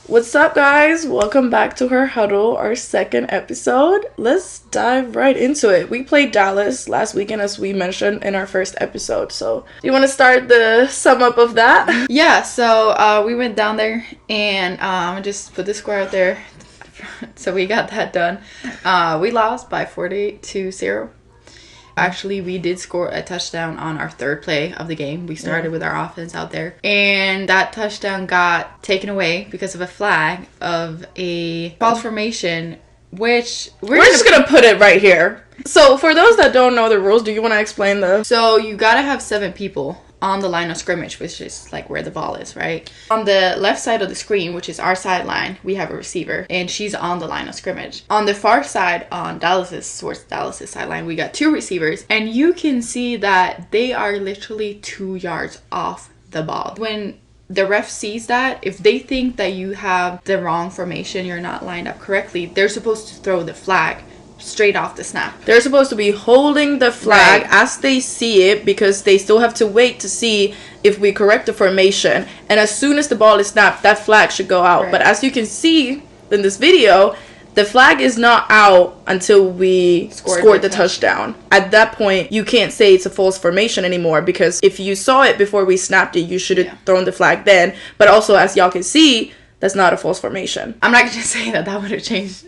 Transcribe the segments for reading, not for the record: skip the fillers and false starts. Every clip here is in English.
What's up, guys? Welcome back to Her Huddle, our second episode. Let's dive right into it. We played Dallas last weekend, as we mentioned in our first episode. So, do you want to start the sum up of that? Yeah, so we went down there and just put the score out there. So we got that done. We lost by 48-0. Actually, we did score a touchdown on our third play of the game. We started with our offense out there. And that touchdown got taken away because of a flag of a false formation, which we're just going to put it right here. So, for those that don't know the rules, do you want to explain the... So, you got to have 7 people on the line of scrimmage, which is like where the ball is, right? On the left side of the screen, which is our sideline, we have a receiver, and she's on the line of scrimmage. On the far side, on Dallas's sideline, we got 2 receivers, and you can see that they are literally 2 yards off the ball. When the ref sees that, if they think that you have the wrong formation, you're not lined up correctly, they're supposed to throw the flag straight off the snap. They're supposed to be holding the flag as they see it, because they still have to wait to see if we correct the formation. And as soon as the ball is snapped, that flag should go out. Right. But as you can see in this video, the flag is not out until we scored the touchdown. At that point, you can't say it's a false formation anymore, because if you saw it before we snapped it, you should have thrown the flag then. But also, as y'all can see, that's not a false formation. I'm not going to say that would have changed.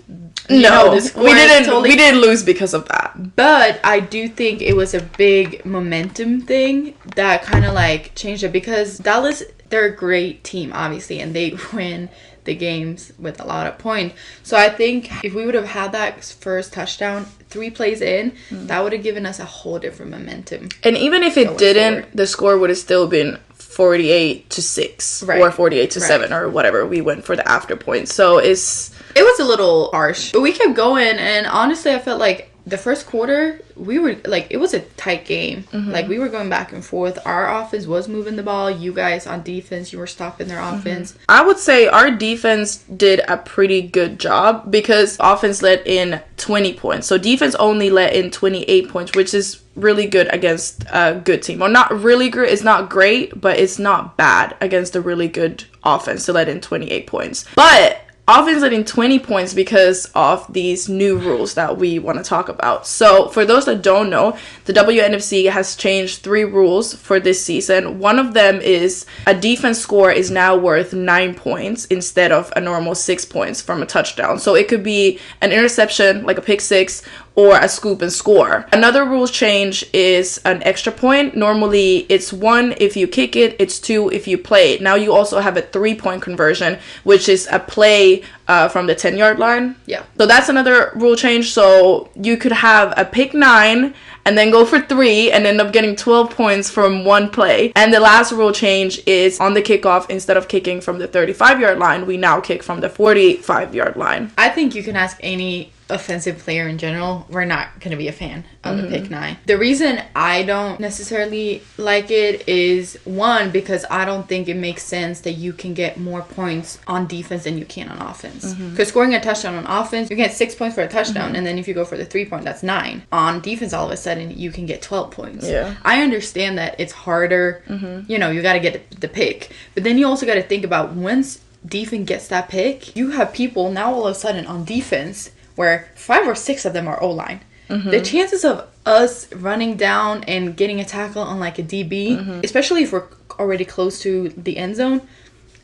No, we didn't lose because of that. But I do think it was a big momentum thing that kind of like changed it, because Dallas, they're a great team, obviously, and they win the games with a lot of points. So I think if we would have had that first touchdown 3 plays in, that would have given us a whole different momentum. And even if it didn't, the score would have still been 48-6 or 48-7 or whatever. We went for the after point. So it was a little harsh, but we kept going. And honestly, I felt like the first quarter, we were like, it was a tight game. Like, we were going back and forth. Our offense was moving the ball. You guys on defense, you were stopping their offense. I would say our defense did a pretty good job, because offense let in 20 points. So defense only let in 28 points, which is really good against a good team. Well, not really good. It's not great, but it's not bad against a really good offense to let in 28 points. But offense letting 20 points because of these new rules that we want to talk about. So for those that don't know, the WNFC has changed 3 rules for this season. One of them is a defense score is now worth 9 points instead of a normal 6 points from a touchdown. So it could be an interception, like a pick 6, or a scoop and score. Another rule change is an extra point. Normally it's 1 if you kick it, it's 2 if you play it. Now you also have a 3-point conversion, which is a play from the 10-yard line. Yeah. So that's another rule change. So you could have a pick 9 and then go for 3 and end up getting 12 points from 1 play. And the last rule change is on the kickoff, instead of kicking from the 35-yard line, we now kick from the 45-yard line. I think you can ask any offensive player in general, we're not going to be a fan of the pick 9. The reason I don't necessarily like it is, 1, because I don't think it makes sense that you can get more points on defense than you can on offense. Because scoring a touchdown on offense, you get 6 points for a touchdown, and then if you go for the 3-point, that's 9. On defense, all of a sudden, you can get 12 points. Yeah. I understand that it's harder, you know, you got to get the pick, but then you also got to think about, once defense gets that pick, you have people now all of a sudden on defense where 5 or 6 of them are O-line. The chances of us running down and getting a tackle on like a DB, especially if we're already close to the end zone,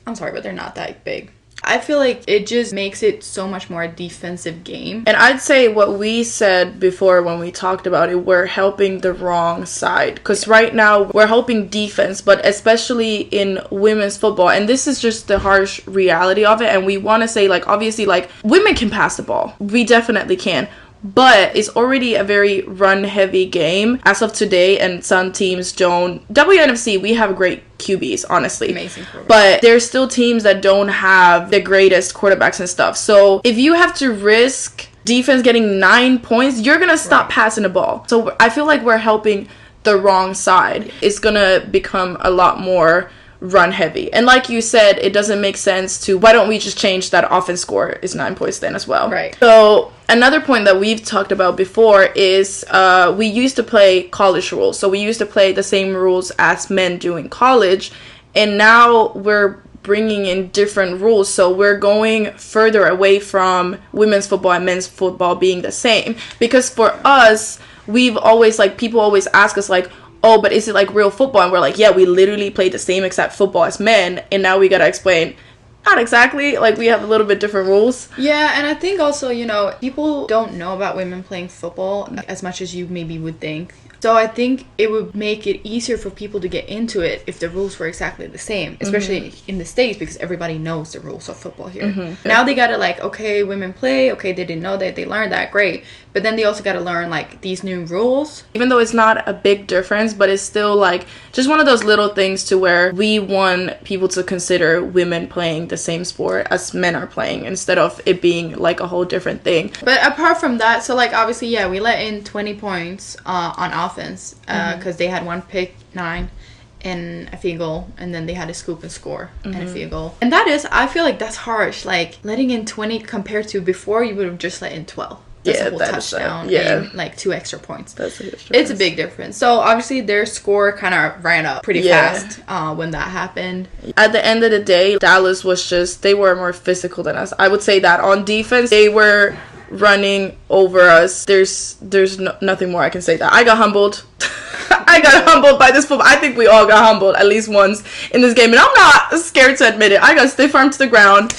I'm sorry, but they're not that big. I feel like it just makes it so much more a defensive game. And I'd say what we said before when we talked about it, we're helping the wrong side. Because right now, we're helping defense, but especially in women's football. And this is just the harsh reality of it. And we want to say, like, obviously, like, women can pass the ball. We definitely can. But it's already a very run-heavy game as of today, and some teams don't. WNFC, we have great QBs, honestly. Amazing quarterbacks. But there's still teams that don't have the greatest quarterbacks and stuff. So if you have to risk defense getting 9 points, you're going to stop passing the ball. So I feel like we're helping the wrong side. It's going to become a lot more run heavy. And like you said, it doesn't make sense to, why don't we just change that offense score is 9 points then as well? Right. So another point that we've talked about before is we used to play college rules. So we used to play the same rules as men do in college. And now we're bringing in different rules. So we're going further away from women's football and men's football being the same. Because for us, we've always, like, people always ask us, like, oh, but is it like real football? And we're like, yeah, we literally play the same exact football as men. And now we gotta explain, not exactly, like, we have a little bit different rules. Yeah, and I think also, you know, people don't know about women playing football as much as you maybe would think. So I think it would make it easier for people to get into it if the rules were exactly the same, especially in the States, because everybody knows the rules of football here. Now they gotta, like, okay, women play, okay, they didn't know that, they learned that, great. But then they also gotta learn, like, these new rules. Even though it's not a big difference, but it's still, like, just one of those little things to where we want people to consider women playing the same sport as men are playing, instead of it being, like, a whole different thing. But apart from that, so, like, obviously, yeah, we let in 20 points on offense, because they had one pick, 9, and a field goal, and then they had a scoop and score and a field goal. And that is, I feel like that's harsh, like, letting in 20 compared to before you would have just let in 12. That's a whole touchdown and, like, 2 extra points. That's a huge difference. It's a big difference. So, obviously, their score kind of ran up pretty fast when that happened. At the end of the day, Dallas was just, they were more physical than us. I would say that on defense, they were running over us. There's nothing more I can say that. I got humbled. I got humbled by this football. I think we all got humbled at least once in this game, and I'm not scared to admit it. I got stiff armed to the ground.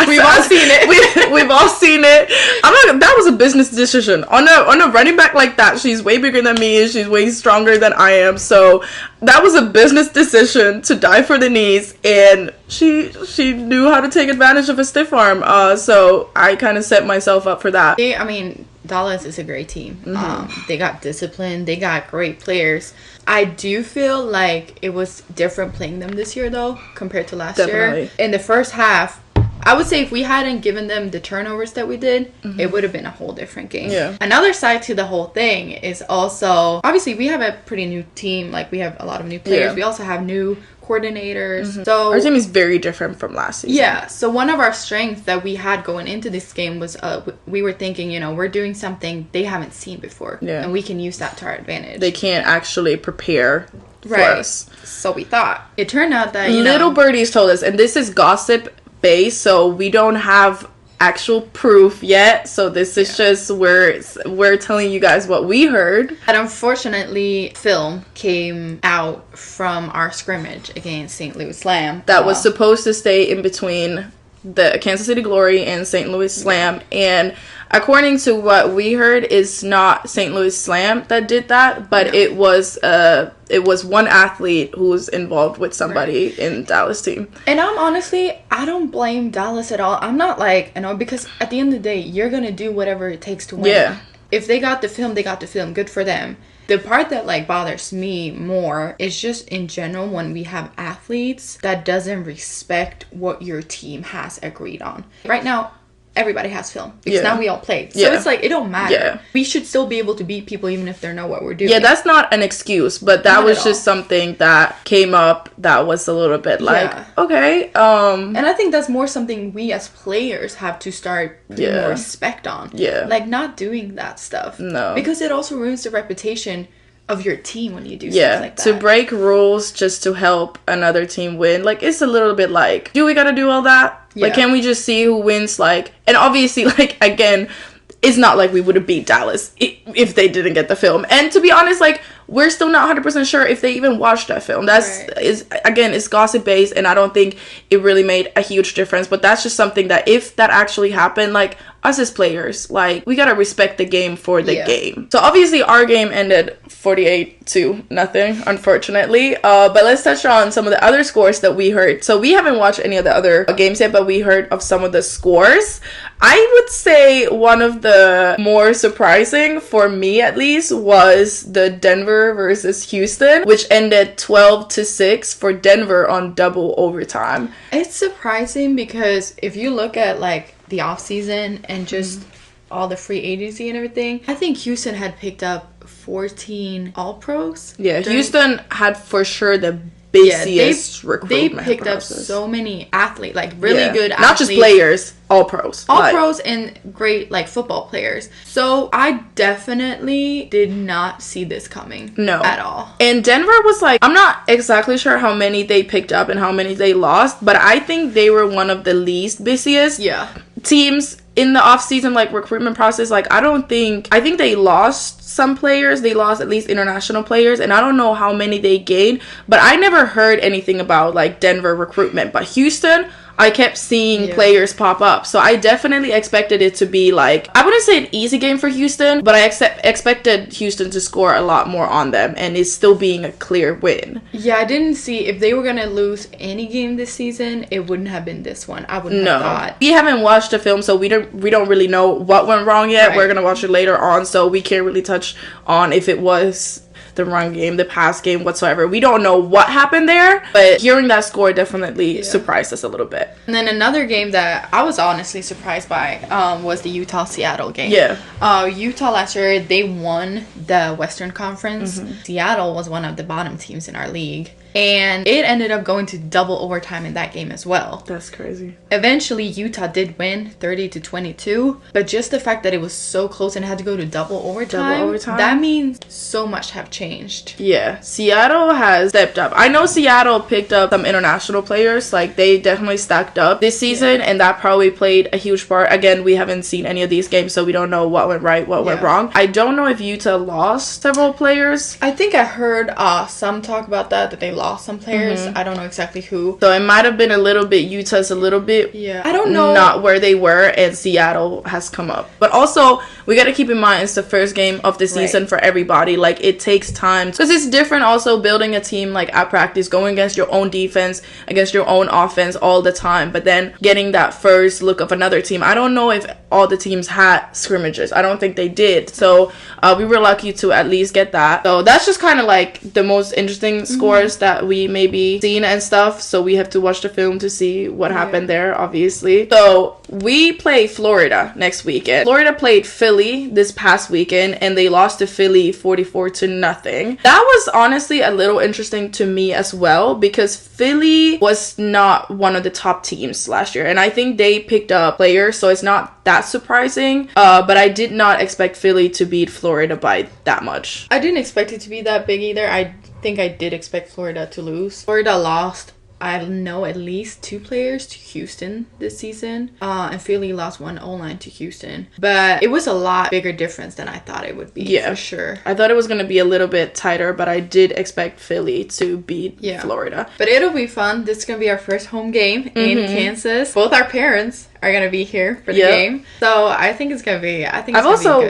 We've all seen it. We've all seen it. That was a business decision on a running back like that. She's way bigger than me. She's way stronger than I am. So that was a business decision to dive for the knees, and she knew how to take advantage of a stiff arm. So I kind of set myself up for that. I mean, Dallas is a great team. They got discipline. They got great players. I do feel like it was different playing them this year, though, compared to last year. In the first half, I would say if we hadn't given them the turnovers that we did, it would have been a whole different game. Yeah. Another side to the whole thing is also, obviously, we have a pretty new team. Like, we have a lot of new players. We also have new coordinators. So our team is very different from last season. Yeah. So one of our strengths that we had going into this game was we were thinking, you know, we're doing something they haven't seen before. Yeah. And we can use that to our advantage. They can't actually prepare for us. So we thought. It turned out that, Little birdies told us, and this is gossip based, so we don't have actual proof yet, so this is just we're telling you guys what we heard. And unfortunately, film came out from our scrimmage against St. Louis Slam that was supposed to stay in between the Kansas City Glory and St. Louis Slam, and according to what we heard, it's not St. Louis Slam that did that, but it was one athlete who was involved with somebody in Dallas team. And I don't blame Dallas at all. I'm not like, because at the end of the day, you're gonna do whatever it takes to win. Yeah. If they got the film, they got the film. Good for them. The part that, like, bothers me more is just in general when we have athletes that doesn't respect what your team has agreed on. Right now, everybody has film because now we all played. So it's like, it don't matter. Yeah. We should still be able to beat people even if they know what we're doing. Yeah, that's not an excuse, but that was just something that came up that was a little bit like, okay. And I think that's more something we as players have to start putting more respect on. Yeah. Like, not doing that stuff. No. Because it also ruins the reputation of your team when you do stuff like that. To break rules just to help another team win, like, it's a little bit like, do we gotta do all that? Like, can we just see who wins? Like, and obviously, like, again, it's not like we would have beat Dallas if they didn't get the film. And to be honest, like, we're still not 100% sure if they even watched that film. Again, it's gossip based, and I don't think it really made a huge difference. But that's just something that if that actually happened, like, us as players, like, we gotta respect the game for the game. So obviously our game ended 48-0, unfortunately. But let's touch on some of the other scores that we heard. So we haven't watched any of the other games yet, but we heard of some of the scores. I would say one of the more surprising, for me at least, was the Denver versus Houston, which ended 12-6 for Denver on double overtime. It's surprising because if you look at, like, the off season and just all the free agency and everything, I think Houston had picked up 14 All-Pros. Yeah, Houston had for sure the busiest They recruitment picked process. up so many athletes, like really good athletes. Not just players, all pros. All pros and great like football players. So I definitely did not see this coming. No. At all. And Denver was like, I'm not exactly sure how many they picked up and how many they lost, but I think they were one of the least busiest teams in the offseason, like recruitment process. Like I think they lost some players. They lost at least international players, and I don't know how many they gained, but I never heard anything about like Denver recruitment. But Houston, I kept seeing players pop up. So I definitely expected it to be like, I wouldn't say an easy game for Houston, but I expected Houston to score a lot more on them, and it's still being a clear win. Yeah, I didn't see, if they were going to lose any game this season, it wouldn't have been this one. I wouldn't have thought. We haven't watched the film, so we don't really know what went wrong yet. Right. We're going to watch it later on, so we can't really touch on if it was the run game, the pass game, whatsoever. We don't know what happened there, but hearing that score definitely surprised us a little bit. And then another game that I was honestly surprised by was the Utah-Seattle game. Utah last year, they won the Western Conference. Seattle was one of the bottom teams in our league. And it ended up going to double overtime in that game as well. That's crazy. Eventually, Utah did win 30-22. But just the fact that it was so close and had to go to double overtime, that means so much have changed. Yeah. Seattle has stepped up. I know Seattle picked up some international players. Like, they definitely stacked up this season. And that probably played a huge part. Again, we haven't seen any of these games, so we don't know what went right, what went wrong. I don't know if Utah lost several players. I think I heard some talk about that they lost some players. I don't know exactly who. So it might have been a little bit, Utah's a little bit I don't know, not where they were, and Seattle has come up. But also, we got to keep in mind it's the first game of the season for everybody. Like, it takes time, because it's different also building a team like at practice, going against your own defense, against your own offense all the time, but then getting that first look of another team. I don't know if all the teams had scrimmages. I don't think they did. So we were lucky to at least get that. So that's just kind of like the most interesting scores that we maybe seen and stuff. So we have to watch the film to see what happened there, obviously. So we play Florida next weekend. Florida played Philly this past weekend, and they lost to Philly 44-0. That was honestly a little interesting to me as well, because Philly was not one of the top teams last year, and I think they picked up players, so it's not that surprising. But I did not expect Philly to beat Florida by that much. I didn't expect it to be that big either. I think I did expect Florida to lose. Florida lost, I know, at least 2 players to Houston this season. And Philly lost 1 O-line to Houston. But it was a lot bigger difference than I thought it would be, for sure. I thought it was going to be a little bit tighter, but I did expect Philly to beat Florida. But it'll be fun. This is going to be our first home game in Kansas. Both our parents are going to be here for the game. So I think it's going to be,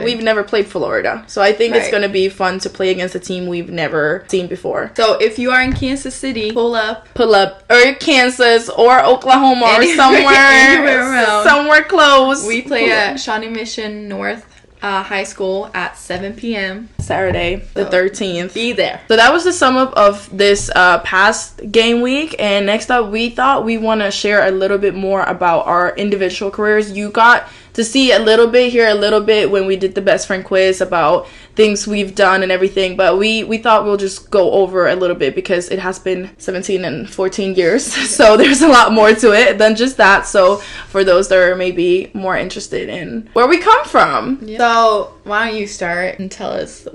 we've never played Florida. So I think it's going to be fun to play against a team we've never seen before. So if you are in Kansas City, pull up. Or Kansas or Oklahoma or somewhere close. We play at Shawnee Mission North High School at 7 p.m. Saturday, the 13th. Be there. So that was the sum up of this past game week. And next up, we thought we want to share a little bit more about our individual careers. You got to see a little bit, hear a little bit when we did the best friend quiz about things we've done and everything, but we thought we'll just go over a little bit because it has been 17 and 14 years, so there's a lot more to it than just that. So for those that are maybe more interested in where we come from. So why don't you start and tell us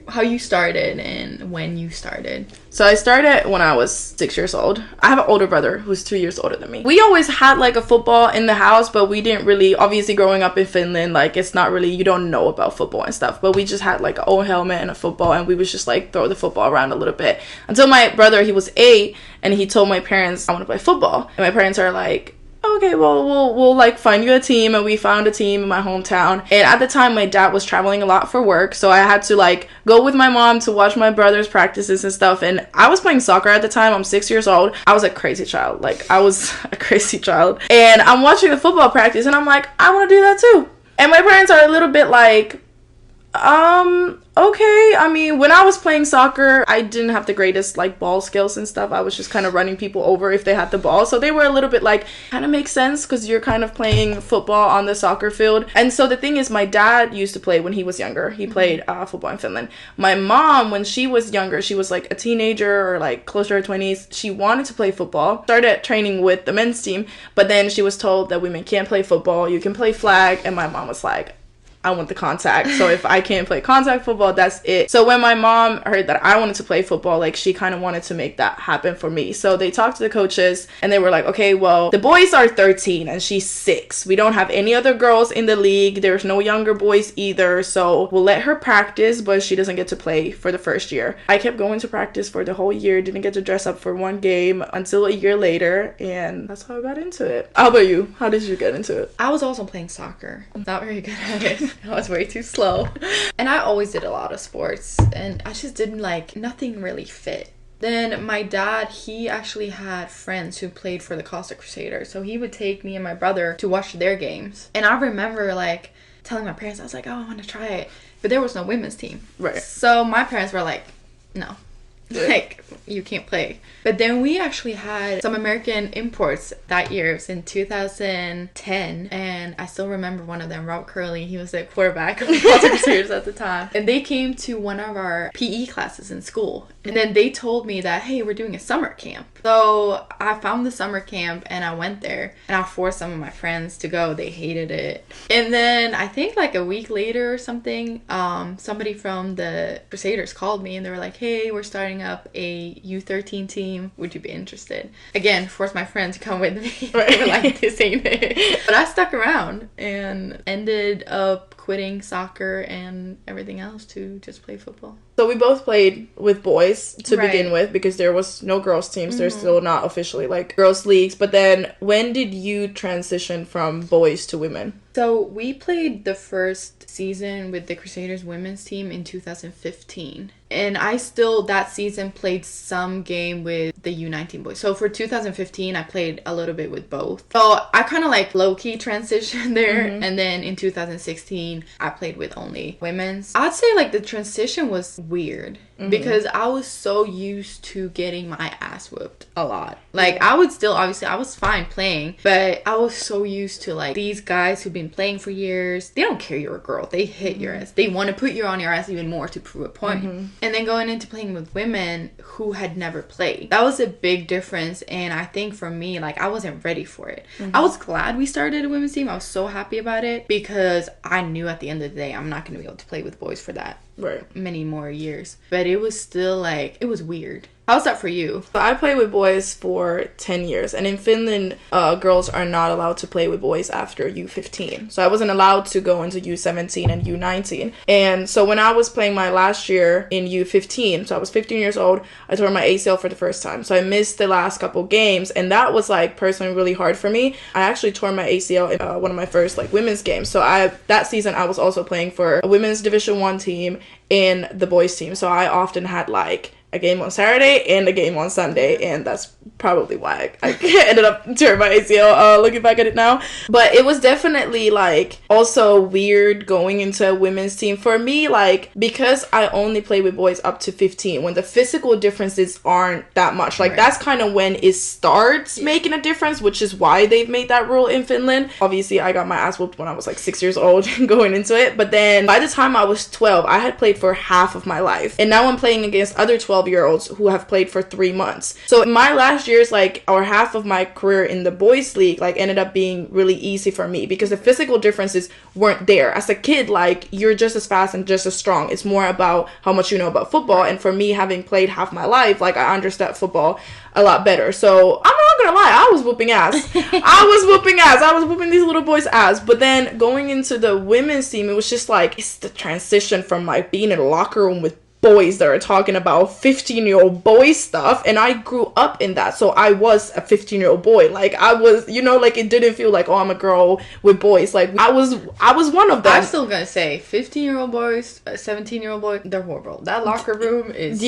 how you started and when you started. So I started when I was 6 years old. I have an older brother who's 2 years older than me. We always had like a football in the house, but we didn't really, obviously growing up in Finland, like it's not really, you don't know about football and stuff, but we just had like an old helmet and a football, and we would just like throw the football around a little bit until my brother, he was 8, and he told my parents, I want to play football. And my parents are like, okay, well, we'll like find you a team. And we found a team in my hometown. And at the time, my dad was traveling a lot for work, so I had to like go with my mom to watch my brother's practices and stuff. And I was playing soccer at the time. I'm 6 years old. I was a crazy child. Like, I was a crazy child. And I'm watching the football practice, and I'm like, I want to do that too. And my parents are a little bit like, Okay. I mean, when I was playing soccer, I didn't have the greatest like ball skills and stuff. I was just kind of running people over if they had the ball. So they were a little bit like, kind of makes sense because you're kind of playing football on the soccer field. And so the thing is, my dad used to play when he was younger. He played football in Finland. My mom, when she was younger, she was like a teenager or like close to her 20s. She wanted to play football, started training with the men's team, but then she was told that women can't play football. You can play flag. And my mom was like, I want the contact. So if I can't play contact football, that's it. So when my mom heard that I wanted to play football, like she kind of wanted to make that happen for me. So they talked to the coaches and they were like, okay, well, the boys are 13 and she's 6. We don't have any other girls in the league. There's no younger boys either. So we'll let her practice, but she doesn't get to play for the first year. I kept going to practice for the whole year. Didn't get to dress up for one game until a year later. And that's how I got into it. How about you? How did you get into it? I was also playing soccer. I'm not very good at it. I was way too slow. And I always did a lot of sports. And I just didn't like, nothing really fit. Then my dad, he actually had friends who played for the Costa Crusaders. So he would take me and my brother to watch their games. And I remember like telling my parents, I was like, oh, I want to try it. But there was no women's team. Right. So my parents were like, no. Like, you can't play. But then we actually had some American imports that year. It was in 2010. And I still remember one of them, Rob Curley. He was the quarterback of the Costa Crusaders at the time. And they came to one of our PE classes in school. And then they told me that, hey, we're doing a summer camp. So I found the summer camp and I went there. And I forced some of my friends to go. They hated it. And then I think like a week later or something, somebody from the Crusaders called me and they were like, hey, we're starting up a U13 team. Would you be interested? Again, forced my friend to come with me. Right. They were like, this ain't it. But I stuck around and ended up quitting soccer and everything else to just play football. So we both played with boys to begin with because there was no girls teams. There's still not officially like girls leagues. But then when did you transition from boys to women? So we played the first season with the Crusaders women's team in 2015. And I still, that season, played some game with the U19 boys. So for 2015, I played a little bit with both. So I kind of like low-key transitioned there. And then in 2016, I played with only women's. I'd say like the transition was weird. Because I was so used to getting my ass whooped a lot. Like, I would still, obviously, I was fine playing. But I was so used to, like, these guys who've been playing for years. They don't care you're a girl. They hit your ass. They want to put you on your ass even more to prove a point. And then going into playing with women who had never played. That was a big difference. And I think for me, like, I wasn't ready for it. I was glad we started a women's team. I was so happy about it. Because I knew at the end of the day, I'm not going to be able to play with boys for that. Many more years. But it was still like, it was weird. How's that for you? I played with boys for 10 years. And in Finland, girls are not allowed to play with boys after U15. So I wasn't allowed to go into U17 and U19. And so when I was playing my last year in U15, so I was 15 years old, I tore my ACL for the first time. So I missed the last couple games. And that was like personally really hard for me. I actually tore my ACL in one of my first like women's games. So that season I was also playing for a women's Division 1 team and the boys team. So I often had like a game on Saturday and a game on Sunday, and that's probably why I ended up tearing my ACL, looking back at it now. But it was definitely like also weird going into a women's team for me, like because I only play with boys up to 15 when the physical differences aren't that much, like that's kind of when it starts making a difference, which is why they've made that rule in Finland. Obviously I got my ass whooped when I was like 6 years old going into it, but then by the time I was 12 I had played for half of my life, and now I'm playing against other 12-year-olds who have played for 3 months. So my last year's like, or half of my career in the boys league like ended up being really easy for me because the physical differences weren't there. As a kid, like you're just as fast and just as strong. It's more about how much you know about football. And for me, having played half my life, like I understand football a lot better. So I'm not gonna lie, I was whooping ass. I was whooping these little boys' ass. But then going into the women's team, it was just like, it's the transition from like being in a locker room with boys that are talking about 15-year-old boy stuff, and I grew up in that, so I was a 15-year-old boy. Like I was, you know, like it didn't feel like, oh, I'm a girl with boys. Like I was one of them. I'm still gonna say 15-year-old boys, 17-year-old boys, they're horrible. That locker room is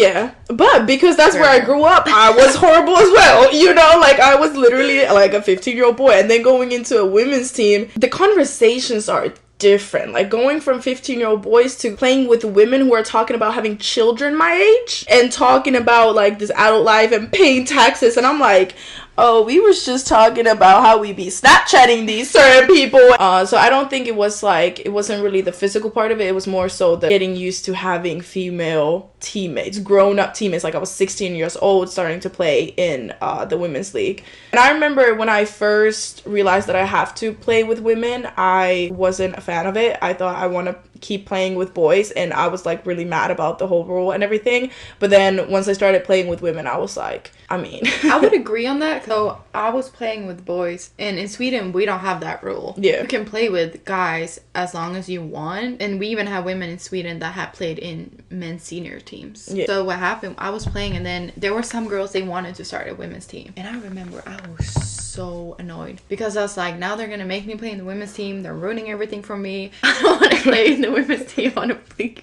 but because that's where I grew up, I was horrible as well, you know, like I was literally like a 15-year-old boy. And then going into a women's team, the conversations are different. Like going from 15-year-old boys to playing with women who are talking about having children my age and talking about like this adult life and paying taxes, and I'm like, oh, we was just talking about how we be Snapchatting these certain people. So I don't think it wasn't really the physical part of it. It was more so the getting used to having female teammates, grown-up teammates. Like I was 16 years old starting to play in the women's league. And I remember when I first realized that I have to play with women, I wasn't a fan of it. I thought I want to keep playing with boys, and I was like really mad about the whole rule and everything. But then once I started playing with women, I was like, I mean I would agree on that. So I was playing with boys, and in Sweden we don't have that rule. Yeah, you can play with guys as long as you want, and we even have women in Sweden that have played in men's senior teams. Yeah. So what happened, I was playing, and then there were some girls, they wanted to start a women's team, and I remember I was so annoyed because I was like, now they're gonna make me play in the women's team, they're ruining everything for me. I don't want to play in the women's team, I want to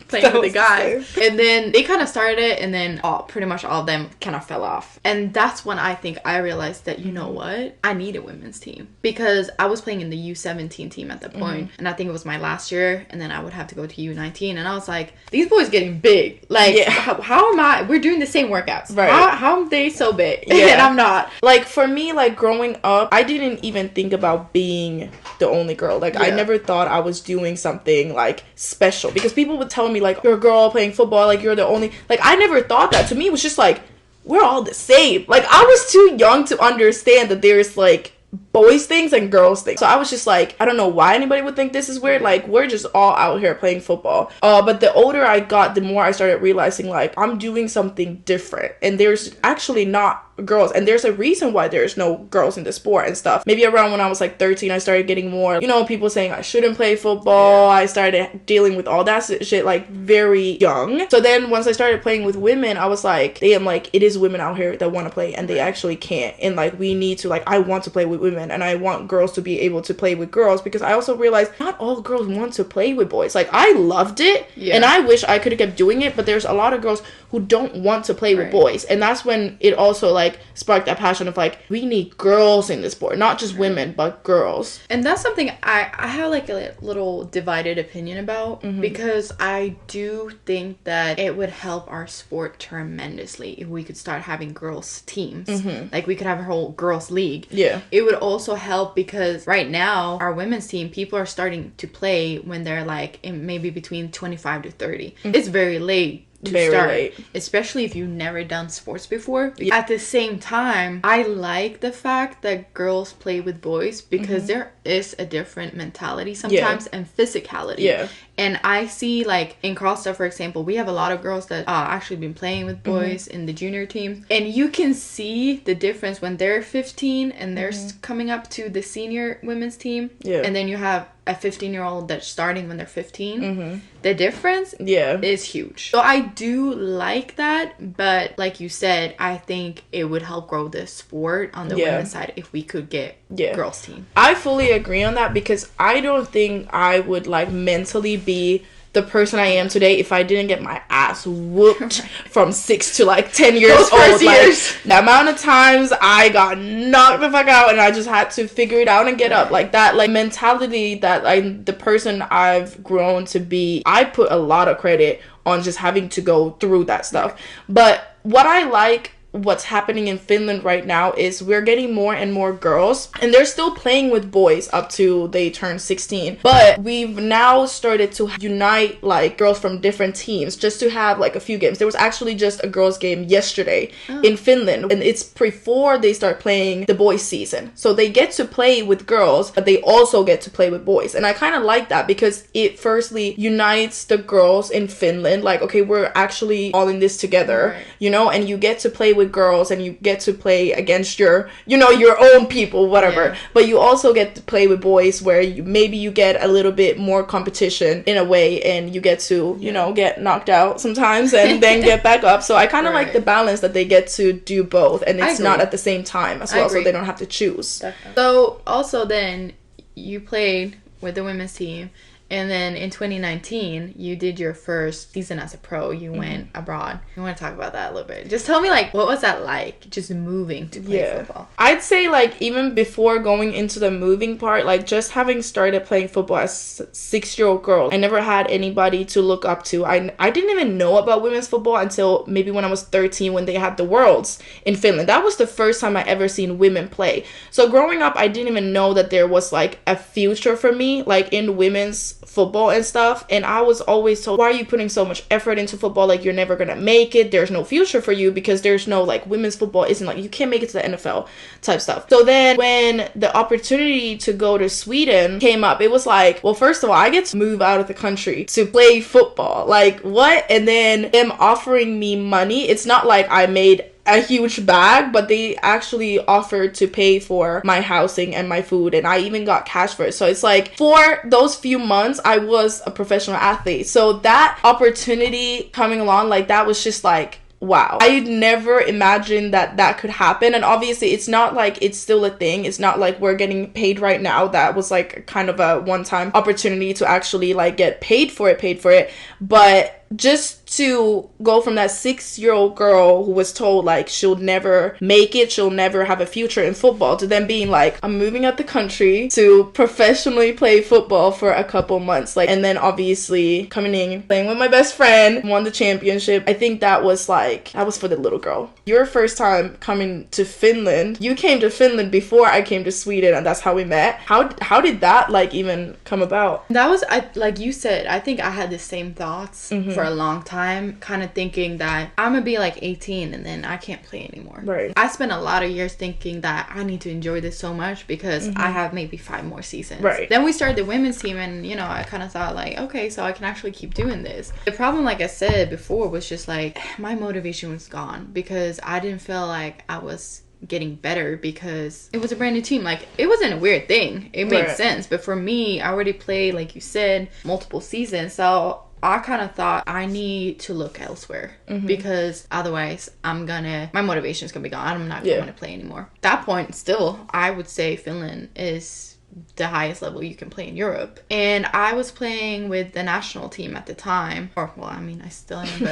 play with the guys. And then they kind of started it, and then pretty much all of them kind of fell off. And that's when I think I realized that, you know what, I need a women's team, because I was playing in the U17 team at that point, and I think it was my last year, and then I would have to go to U19, and I was like, these boys getting big, like, yeah. how am I, we're doing the same workouts, right? How are they so big? Yeah. And I'm not. Like for me, like growing up, I didn't even think about being the only girl. Like, yeah. I never thought I was doing something like special, because people would tell me like, you're a girl playing football, like you're the only, like I never thought that. To me it was just like, we're all the same. Like I was too young to understand that there's like boys things and girls things. So I was just like, I don't know why anybody would think this is weird. Like we're just all out here playing football. But the older I got, the more I started realizing like I'm doing something different, and there's actually not girls, and there's a reason why there's no girls in the sport and stuff. Maybe around when I was like 13, I started getting more, people saying I shouldn't play football. Yeah. I started dealing with all that shit like very young. So then once I started playing with women, I was like, damn, like it is women out here that want to play, and they actually can't, and like we need to, like, I want to play with women, and I want girls to be able to play with girls, because I also realized not all girls want to play with boys. Like I loved it, yeah. And I wish I could have kept doing it, but there's a lot of girls who don't want to play with boys, and that's when it also like sparked that passion of like, we need girls in this sport, not just women but girls. And that's something I have like a little divided opinion about, because I do think that it would help our sport tremendously if we could start having girls teams, like we could have a whole girls league. Yeah, it would also help, because right now our women's team, people are starting to play when they're like in maybe between 25 to 30. It's very late to very start, late. Especially if you've never done sports before. At the same time, I like the fact that girls play with boys, because there is a different mentality sometimes, and physicality. Yeah. And I see, like, in CrossFit, for example, we have a lot of girls that actually been playing with boys in the junior team. And you can see the difference when they're 15 and they're coming up to the senior women's team. Yeah. And then you have a 15-year-old that's starting when they're 15. The difference is huge. So I do like that. But like you said, I think it would help grow the sport on the women's side if we could get girls team. I fully agree on that, because I don't think I would like mentally be the person I am today if I didn't get my ass whooped from 6 to like 10 years old. Like the amount of times I got knocked the fuck out and I just had to figure it out and get up. Like that, like mentality that the person I've grown to be, I put a lot of credit on just having to go through that stuff. But what I like, what's happening in Finland right now, is we're getting more and more girls, and they're still playing with boys up to they turn 16, but we've now started to unite like girls from different teams just to have like a few games. There was actually just a girls game yesterday in Finland, and it's before they start playing the boys season, so they get to play with girls but they also get to play with boys. And I kind of like that, because it firstly unites the girls in Finland, like, okay, we're actually all in this together, and you get to play with girls, and you get to play against your own people, whatever, but you also get to play with boys, where you get a little bit more competition in a way, and you get to get knocked out sometimes and then get back up. So I kind of like the balance that they get to do both, and it's not at the same time as well, so they don't have to choose. Definitely. So also then you played with the women's team, And then in 2019, you did your first season as a pro. You went abroad. You want to talk about that a little bit? Just tell me, like, what was that like, just moving to play football? I'd say, like, even before going into the moving part, like, just having started playing football as a 6-year-old girl, I never had anybody to look up to. I didn't even know about women's football until maybe when I was 13, when they had the Worlds in Finland. That was the first time I ever seen women play. So growing up, I didn't even know that there was, like, a future for me, like, in women's football and stuff. And I was always told, why are you putting so much effort into football? Like, you're never gonna make it. There's no future for you because there's no, like, women's football isn't, like, you can't make it to the NFL type stuff. So then when the opportunity to go to Sweden came up, it was like, well, first of all, I get to move out of the country to play football. Like, what? And then them offering me money. It's not like I made a huge bag, but they actually offered to pay for my housing and my food, and I even got cash for it. So it's like, for those few months I was a professional athlete, so that opportunity coming along, like, that was just like, wow. I'd never imagined that could happen. And obviously it's not like it's still a thing. It's not like we're getting paid right now. That was like kind of a one-time opportunity to actually like get paid for it. But just to go from that 6-year-old girl who was told like she'll never make it, she'll never have a future in football, to then being like, I'm moving out the country to professionally play football for a couple months, like, and then obviously coming in, playing with my best friend, won the championship. I think that was for the little girl. Your first time coming to Finland, you came to Finland before I came to Sweden, and that's how we met. How did that like even come about? That was, like you said, I think I had the same thoughts for a long time, kind of thinking that I'm gonna be like 18 and then I can't play anymore. Right. I spent a lot of years thinking that I need to enjoy this so much because I have maybe 5 more seasons. Right. Then we started the women's team, and you know, I kind of thought like, okay, so I can actually keep doing this. The problem, like I said before, was just like my motivation was gone because I didn't feel like I was getting better because it was a brand new team. Like, it wasn't a weird thing, it made sense, but for me, I already played, like you said, multiple seasons, so I kind of thought I need to look elsewhere because otherwise my motivation is gonna be gone. I'm not going to play anymore. At that point, still, I would say Finland is the highest level you can play in Europe. And I was playing with the national team at the time, or well, I mean, I still am,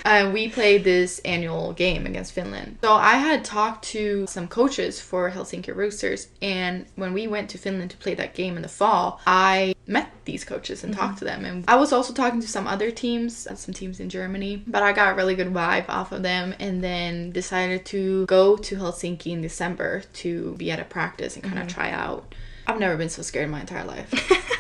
but we played this annual game against Finland. So I had talked to some coaches for Helsinki Roosters, and when we went to Finland to play that game in the fall, I met these coaches and talked to them. And I was also talking to some other teams, some teams in Germany, but I got a really good vibe off of them, and then decided to go to Helsinki in December to be at a practice and kind of try out. I've never been so scared in my entire life.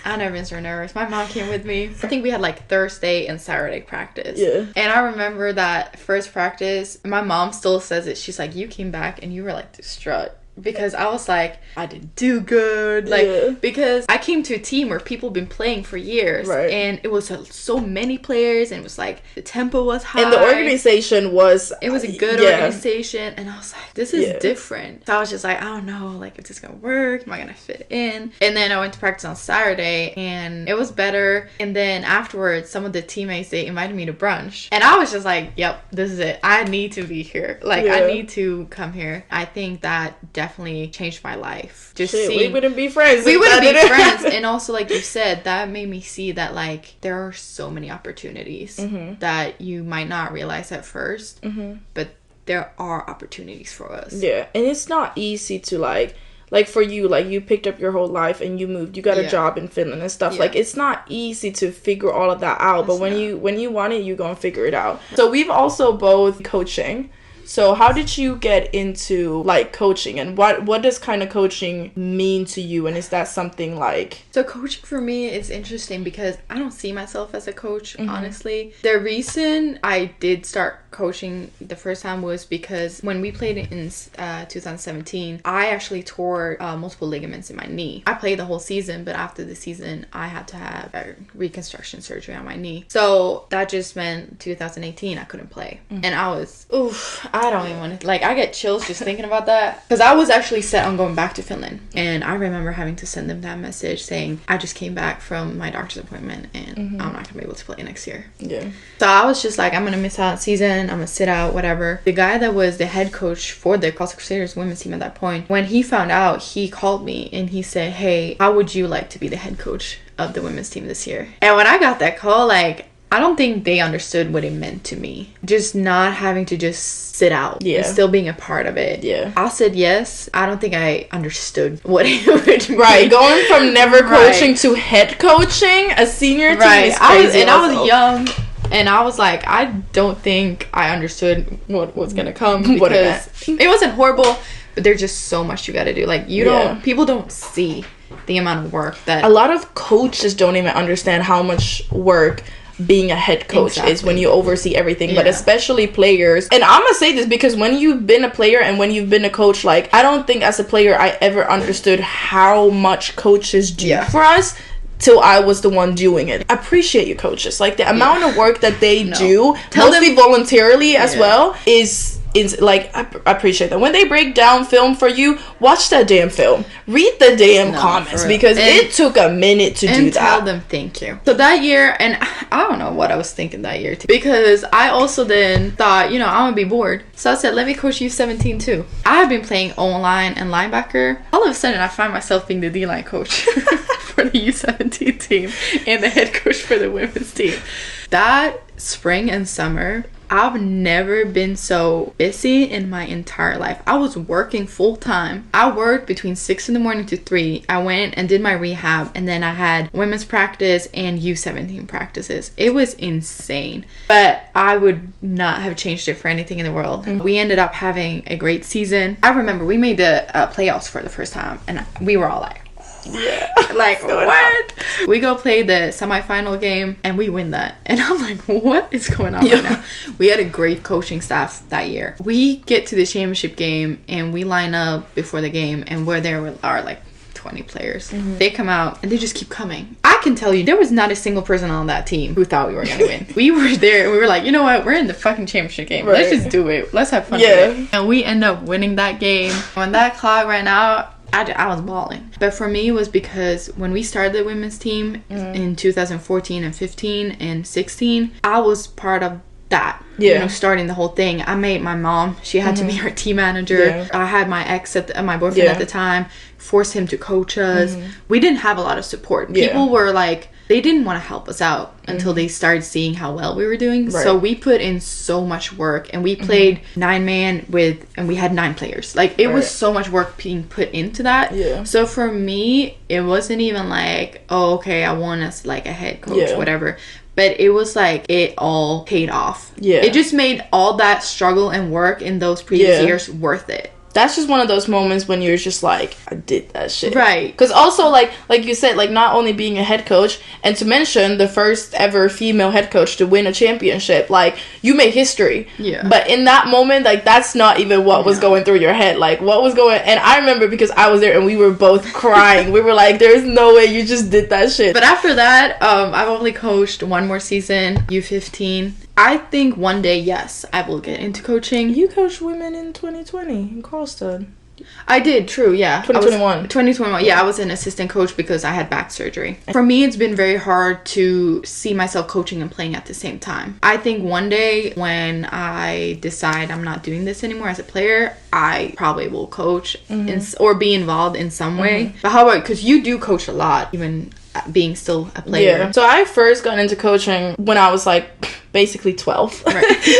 I've never been so nervous. My mom came with me. I think we had like Thursday and Saturday practice. Yeah. And I remember that first practice, my mom still says it. She's like, you came back and you were like distraught. Because I was like, I didn't do good. Like, because I came to a team where people have been playing for years. Right. And it was so many players. And it was like, the tempo was high. And the organization was... It was a good organization. And I was like, this is different. So I was just like, I don't know. Like, is this going to work? Am I going to fit in? And then I went to practice on Saturday. And it was better. And then afterwards, some of the teammates, they invited me to brunch. And I was just like, yep, this is it. I need to be here. Like, I need to come here. I think that definitely changed my life. Just we wouldn't be friends. We wouldn't be friends. And also, like you said, that made me see that like there are so many opportunities that you might not realize at first, but there are opportunities for us. Yeah, and it's not easy to like for you, like you picked up your whole life and you moved, you got a job in Finland and stuff. Like, it's not easy to figure all of that out, but when you want it, you gonna figure it out. So we've also both coaching. So how did you get into like coaching, and what does kind of coaching mean to you, and is that something like... So coaching for me is interesting because I don't see myself as a coach, honestly. The reason I did start coaching the first time was because when we played in 2017, I actually tore multiple ligaments in my knee. I played the whole season, but after the season I had to have a reconstruction surgery on my knee. So that just meant 2018 I couldn't play. And I was, I don't even want to, like, I get chills just thinking about that. Because I was actually set on going back to Finland. And I remember having to send them that message saying, I just came back from my doctor's appointment and I'm not going to be able to play next year. Yeah. So I was just like, I'm going to miss out on season. I'm going to sit out, whatever. The guy that was the head coach for the Carlson Crusaders women's team at that point, when he found out, he called me and he said, hey, how would you like to be the head coach of the women's team this year. And when I got that call, like, I don't think they understood what it meant to me. Just not having to just sit out and still being a part of it. Yeah. I said yes. I don't think I understood what it would mean. Right. Going from never coaching to head coaching a senior team is crazy. I was young. And I was like, I don't think I understood what was going to come. Because it wasn't horrible, but there's just so much you got to do. Like, people don't see the amount of work that... A lot of coaches don't even understand how much work being a head coach is when you oversee everything, but especially players. And I'm gonna say this because when you've been a player and when you've been a coach, like, I don't think as a player I ever understood how much coaches do for us till I was the one doing it. I appreciate you, coaches. Like, the amount of work that they do, mostly voluntarily as well, is like, I appreciate that. When they break down film for you, watch that damn film. Read the damn comments, because it took a minute to do that. And tell them thank you. So that year, and I don't know what I was thinking that year too, because I also then thought, you know, I'm gonna be bored. So I said, let me coach U17 too. I have been playing O-line and linebacker. All of a sudden, I find myself being the D-line coach for the U17 team and the head coach for the women's team. That spring and summer, I've never been so busy in my entire life. I was working full time. I worked between 6 in the morning to 3. I went and did my rehab, and then I had women's practice and U17 practices. It was insane, but I would not have changed it for anything in the world. We ended up having a great season. I remember we made the playoffs for the first time, and we were all like, like, what? We go play the semifinal game and we win that, and I'm like, what is going on right now? We had a great coaching staff that year. We get to the championship game and we line up before the game, and where there are like 20 players. They come out and they just keep coming. I can tell you, there was not a single person on that team who thought we were gonna win. We were there and we were like, you know what, we're in the fucking championship game, let's just do it, let's have fun with it. And we end up winning that game. When that clock ran out, I was bawling. But for me, it was because when we started the women's team in 2014 and 15 and 16, I was part of that. You know, starting the whole thing. I made my mom, she had to be our team manager. I had my ex, my boyfriend at the time, forced him to coach us. We didn't have a lot of support. People were like, they didn't want to help us out until they started seeing how well we were doing. So we put in so much work, and we played 9-man and we had 9 players. Like, it was so much work being put into that. So for me, it wasn't even like, oh, okay, I want us like a head coach, whatever. But it was like, it all paid off. It just made all that struggle and work in those previous years worth it. That's just one of those moments when you're just like, I did that shit. Right. Because also, like you said, like, not only being a head coach, and to mention the first ever female head coach to win a championship, like, you made history. But in that moment, like, that's not even what was going through your head. Like, what was going... And I remember because I was there and we were both crying. We were like, there's no way you just did that shit. But after that, I've only coached one more season, U15. I think one day, yes, I will get into coaching. You coached women in 2020 in Carlstad. I did, true, yeah. 2021. 2021, yeah. I was an assistant coach because I had back surgery. For me, it's been very hard to see myself coaching and playing at the same time. I think one day when I decide I'm not doing this anymore as a player, I probably will coach or be involved in some way. But how about, because you do coach a lot, even being still a player. So I first got into coaching when I was like basically 12.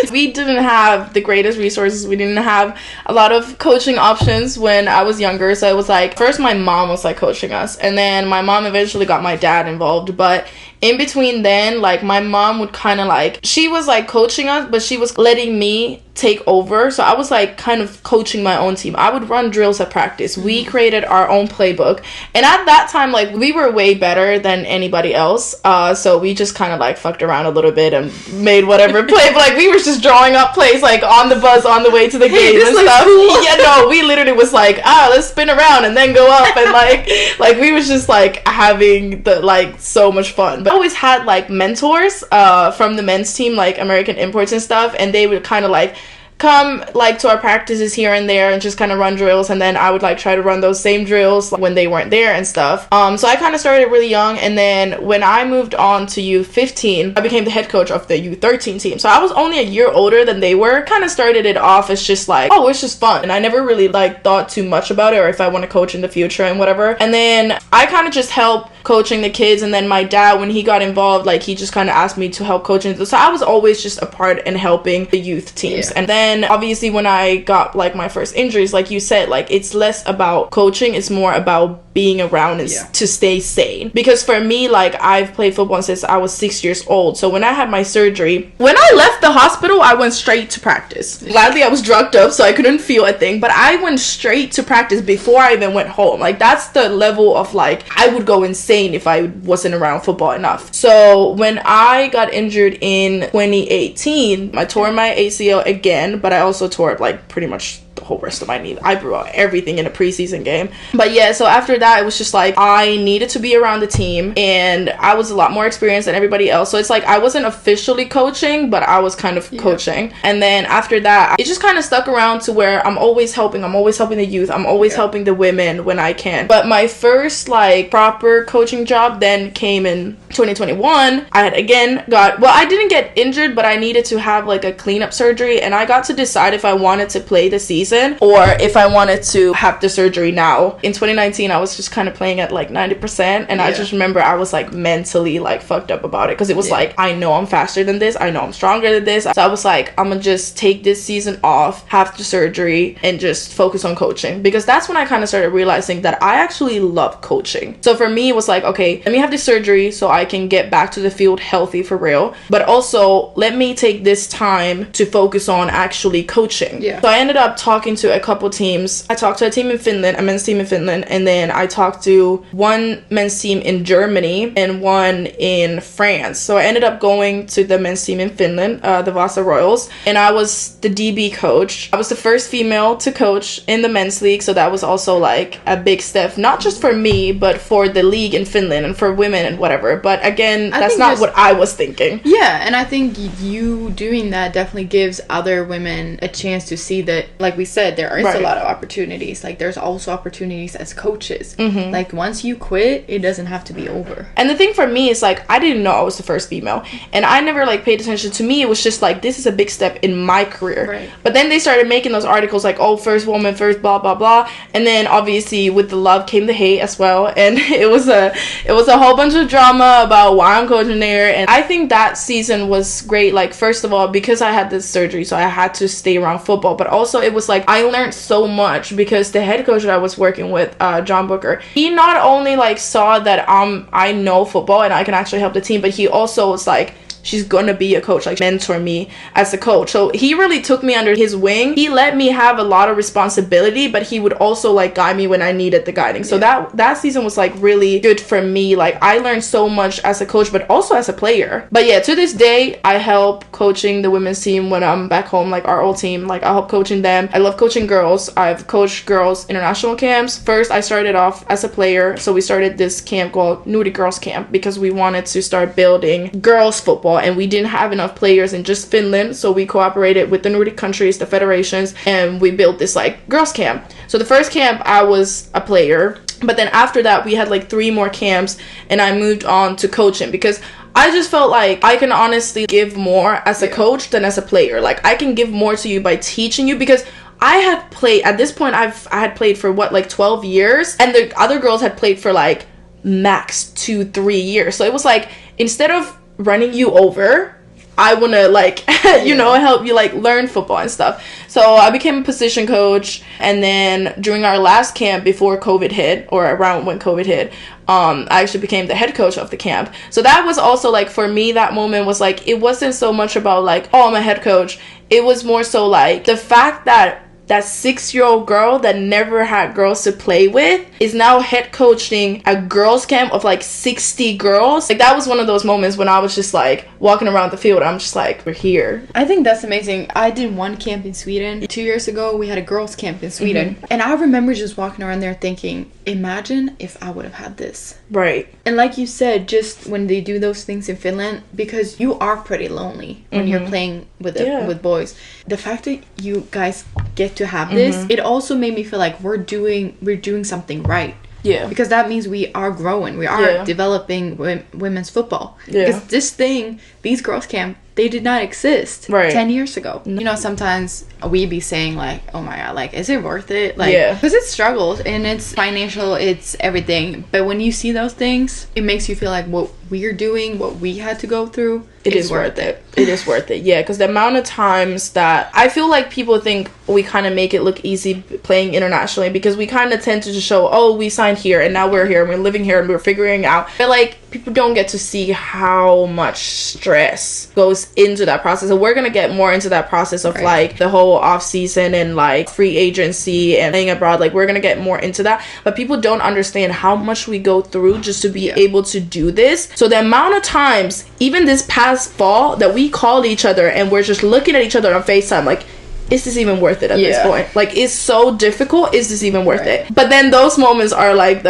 We didn't have the greatest resources. We didn't have a lot of coaching options when I was younger. So it was like, first my mom was like coaching us, and then my mom eventually got my dad involved. But in between then, like, my mom would kind of like, she was like coaching us, but she was letting me take over. So I was like kind of coaching my own team. I would run drills at practice. We created our own playbook, and at that time, like, we were way better than anybody else. So we just kind of like fucked around a little bit and made whatever play. But like, we were just drawing up plays like on the bus on the way to the game and stuff. Cool. Yeah, no, we literally was like, let's spin around and then go up, and like we was just like having the like so much fun. But I always had like mentors from the men's team, like American imports and stuff, and they would kind of like come like to our practices here and there and just kind of run drills, and then I would like try to run those same drills when they weren't there and stuff. So I kind of started really young, and then when I moved on to U15, I became the head coach of the U13 team. So I was only a year older than they were. Kind of started it off as just like, oh, it's just fun, and I never really like thought too much about it or if I want to coach in the future and whatever. And then I kind of just helped coaching the kids. And then my dad, when he got involved, like he just kind of asked me to help coaching. So I was always just a part in helping the youth teams. And then obviously when I got like my first injuries, like you said, like it's less about coaching, it's more about being around and to stay sane. Because for me, like I've played football since I was 6 years old. So when I had my surgery, when I left the hospital, I went straight to practice. Gladly I was drugged up so I couldn't feel a thing, but I went straight to practice before I even went home. Like that's the level of like I would go insane if I wasn't around football enough. So when I got injured in 2018, I tore my ACL again, but I also tore like pretty much the whole rest of my knee. I blew out everything in a preseason game. But yeah, so after that, it was just like I needed to be around the team, and I was a lot more experienced than everybody else. So it's like I wasn't officially coaching, but I was kind of coaching. And then after that, it just kind of stuck around to where I'm always helping the youth. I'm always helping the women when I can. But my first like proper coaching job then came in 2021. I had again I didn't get injured, but I needed to have like a cleanup surgery, and I got to decide if I wanted to play the season or if I wanted to have the surgery now. In 2019, I was just kind of playing at like 90%, and I just remember I was like mentally like fucked up about it, because it was like, I know I'm faster than this, I know I'm stronger than this. So I was like, I'm gonna just take this season off, have the surgery, and just focus on coaching, because that's when I kind of started realizing that I actually love coaching. So for me, it was like, okay, let me have the surgery so I can get back to the field healthy for real, but also let me take this time to focus on actually coaching. So I ended up talking to a couple teams. I talked to a team in Finland, a men's team in Finland, and then I talked to one men's team in Germany and one in France. So I ended up going to the men's team in Finland, the Vasa Royals, and I was the DB coach. I was the first female to coach in the men's league, so that was also like a big step, not just for me, but for the league in Finland and for women and whatever. But again, that's not what I was thinking. Yeah, and I think you doing that definitely gives other women a chance to see that, like we said, there is a lot of opportunities. Like there's also opportunities as coaches. Like once you quit, it doesn't have to be over. And the thing for me is like I didn't know I was the first female, and I never like paid attention. To me, it was just like, this is a big step in my career. But then they started making those articles like, oh, first woman, first blah blah blah, and then obviously with the love came the hate as well, and it was a whole bunch of drama about why I'm coaching there. And I think that season was great, like first of all because I had this surgery, so I had to stay around football, but also it was like I learned so much, because the head coach that I was working with, John Booker, he not only like saw that I know football and I can actually help the team, but he also was like, she's gonna be a coach, like mentor me as a coach. So he really took me under his wing. He let me have a lot of responsibility, but he would also like guide me when I needed the guiding. So that season was like really good for me. Like I learned so much as a coach, but also as a player. But yeah, to this day, I help coaching the women's team when I'm back home, like our old team. Like I help coaching them. I love coaching girls. I've coached girls international camps. First, I started off as a player. So we started this camp called Nordic Girls Camp, because we wanted to start building girls football, and we didn't have enough players in just Finland, so we cooperated with the Nordic countries, the federations, and we built this like girls camp. So the first camp I was a player, but then after that we had like 3 more camps, and I moved on to coaching, because I just felt like I can honestly give more as a coach than as a player. Like I can give more to you by teaching you, because I had played, at this point I had played for like 12 years, and the other girls had played for like max 2-3 years. So it was like, instead of running you over, I want to like you know, help you like learn football and stuff. So I became a position coach, and then during our last camp before COVID hit, or around when COVID hit, I actually became the head coach of the camp. So that was also like, for me, that moment was like, it wasn't so much about like, oh, I'm a head coach. It was more so like the fact that that 6-year-old girl that never had girls to play with is now head coaching a girls camp of like 60 girls. Like that was one of those moments when I was just like walking around the field, I'm just like, we're here. I think that's amazing. I did one camp in Sweden 2 years ago. We had a girls camp in Sweden, and I remember just walking around there thinking, imagine if I would have had this. Right. And like you said, just when they do those things in Finland, because you are pretty lonely when you're playing with with boys, the fact that you guys get to have this, it also made me feel like we're doing something right. Yeah. Because that means we are growing. We are developing women's football. Because this thing, these girls camp they did not exist Right. 10 years ago. You know, sometimes we be saying like, oh my god, like, is it worth it? Like, Yeah. because it's struggles and it's financial, it's everything. But when you see those things, it makes you feel like what we're doing, what we had to go through, it is worth it. It is worth it. Yeah, because the amount of times that I feel like people think we kind of make it look easy playing internationally, because we kind of tend to just show, oh, we signed here and now we're here and we're living here and we're figuring out. But like, people don't get to see how much stress goes into that process. And we're gonna get more into that process of like the whole off season and like free agency and playing abroad. Like, we're gonna get more into that, but people don't understand how much we go through just to be able to do this. So the amount of times, even this past fall, that we called each other and we're just looking at each other on FaceTime like, is this even worth it at this point? Like, it's so difficult. Is this even worth it? But then those moments are like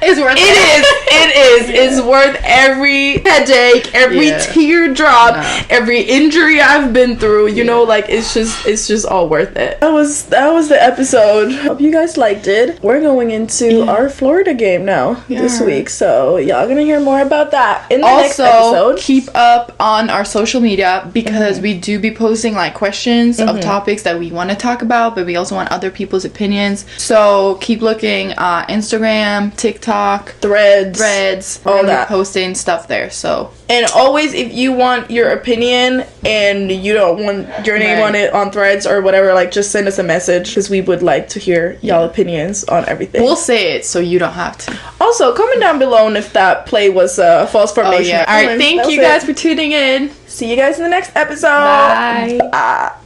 it's worth it. It is. It's worth every headache, every teardrop, every injury I've been through. You know, like, it's just all worth it. That was the episode. Hope you guys liked it. We're going into our Florida game now this week, so y'all gonna hear more about that in the next episode. Keep up on our social media, because we do be posting like questions of topics that we want to talk about, but we also want other people's opinions. So keep looking, Instagram, TikTok, threads, all that, posting stuff there. So, and always, if you want your opinion and you don't want your name on it on threads or whatever, like, just send us a message, because we would like to hear y'all opinions on everything. We'll say it so you don't have to. Also, comment down below if that play was a false formation. All right, thank you guys for tuning in. See you guys in the next episode. Bye. Bye.